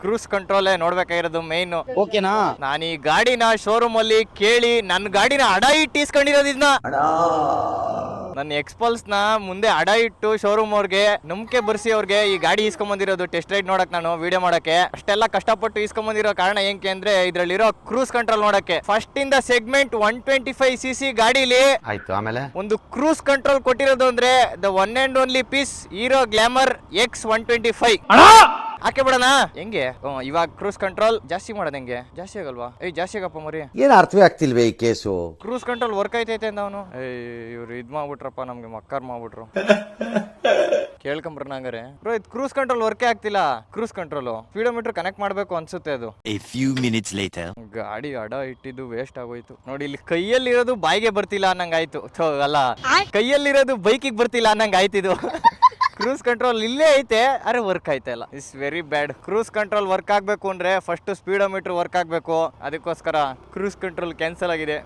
Cruise control ನೋಡ್ಬೇಕಾಗಿರೋದು main. ಓಕೆನಾ? ನಾನು ಈ ಗಾಡಿನ ಶೋರೂಮ್ ಅಲ್ಲಿ ಕೇಳಿ ನನ್ನ ಗಾಡಿನ ಅಡ ಇಟ್ಟು ಇಸ್ಕೊಂಡಿರೋದು ಇದನ್ನ. ನನ್ನ ಎಕ್ಸ್ಪಲ್ಸ್ ನ ಮುಂದೆ ಅಡ ಇಟ್ಟು ಶೋರೂಮ್ ಅವ್ರಿಗೆ ನಂಬಿಕೆ ಬರ್ಸಿ ಅವ್ರಿಗೆ ಈ ಗಾಡಿ ಇಸ್ಕೊಂಬಂದಿರೋದು ಟೆಸ್ಟ್ ರೈಡ್ ನೋಡಕ್, ನಾನು ವಿಡಿಯೋ ಮಾಡಕ್ಕೆ ಅಷ್ಟೆಲ್ಲ ಕಷ್ಟಪಟ್ಟು ಇಸ್ಕೊಂಬಂದಿರೋ ಕಾರಣ ಏನಕ್ಕೆ ಅಂದ್ರೆ ಇದ್ರಲ್ಲಿರೋ ಕ್ರೂಸ್ ಕಂಟ್ರೋಲ್ ನೋಡಕ್ಕೆ. ಫಸ್ಟ್ ಇಂದ ಸೆಗ್ಮೆಂಟ್ 125cc ಗಾಡಿಲಿ ಆಯ್ತು, ಆಮೇಲೆ ಒಂದು ಕ್ರೂಸ್ ಕಂಟ್ರೋಲ್ ಕೊಟ್ಟಿರೋದು ಅಂದ್ರೆ the one and only piece Hero Glamour X125. ಹಾಕಿ ಬಿಡೋಣ ಹೆಂಗೆ? ಇವಾಗ ಕ್ರೂಸ್ ಕಂಟ್ರೋಲ್ ಜಾಸ್ತಿ ಮಾಡೋದು ಹೆಂಗೆ? ಜಾಸ್ತಿ ಆಗಲ್ವಾ? ಜಾಸ್ತಿ ಆಗಪ್ಪ ಮರಿ. ಏನ್ ಅರ್ಥವೇ ಆಗ್ತಿಲ್ವೇ ಈ ಕೇಸು? ಕ್ರೂಸ್ ಕಂಟ್ರೋಲ್ ವರ್ಕ್ ಐತೈತೆ ಅಂತ ಅವನು. ಇವ್ರು ಇದ್ ಮಾಡ್ಬಿಟ್ರಪ್ಪ, ನಮ್ಗೆ ಮಕ್ಕಾರ್ ಮಾಡ್ಬಿಟ್ರು. ಕೇಳ್ಕೊಂಬ್ರ ನಂಗಾರೆ ಬ್ರೋ, ಇದು ಕ್ರೂಸ್ ಕಂಟ್ರೋಲ್ ವರ್ಕೇ ಆಗ್ತಿಲ್ಲ. ಕ್ರೂಸ್ ಕಂಟ್ರೋಲ್ ಸ್ಪೀಡೋಮೀಟರ್ ಕನೆಕ್ಟ್ ಮಾಡ್ಬೇಕು ಅನ್ಸುತ್ತೆ ಅದು. ಗಾಡಿ ಅಡ ಇಟ್ಟಿದ್ದು ವೇಸ್ಟ್ ಆಗೋಯ್ತು ನೋಡಿ. ಇಲ್ಲಿ ಕೈಯಲ್ಲಿರೋದು ಬಾಯಿಗೆ ಬರ್ತಿಲ್ಲ ಅನ್ನಂಗಾಯ್ತು. ಅಲ್ಲ, ಕೈಯಲ್ಲಿರೋದು ಬೈಕಿಗೆ ಬರ್ತಿಲ್ಲ ಅನ್ನಂಗಾಯ್ತಿದು. ಕ್ರೂಸ್ ಕಂಟ್ರೋಲ್ ಇಲ್ಲೇ ಐತೆ, ಅರೆ ವರ್ಕ್ ಆಯ್ತಾ ಇಲ್ಲ. It's very bad. Cruise control work ಆಗ್ಬೇಕು ಅಂದ್ರೆ ಫಸ್ಟ್ ಸ್ಪೀಡೋಮೀಟರ್ ವರ್ಕ್ ಆಗ್ಬೇಕು. ಅದಕ್ಕೋಸ್ಕರ ಕ್ರೂಸ್ ಕಂಟ್ರೋಲ್ ಕ್ಯಾನ್ಸಲ್ ಆಗಿದೆ.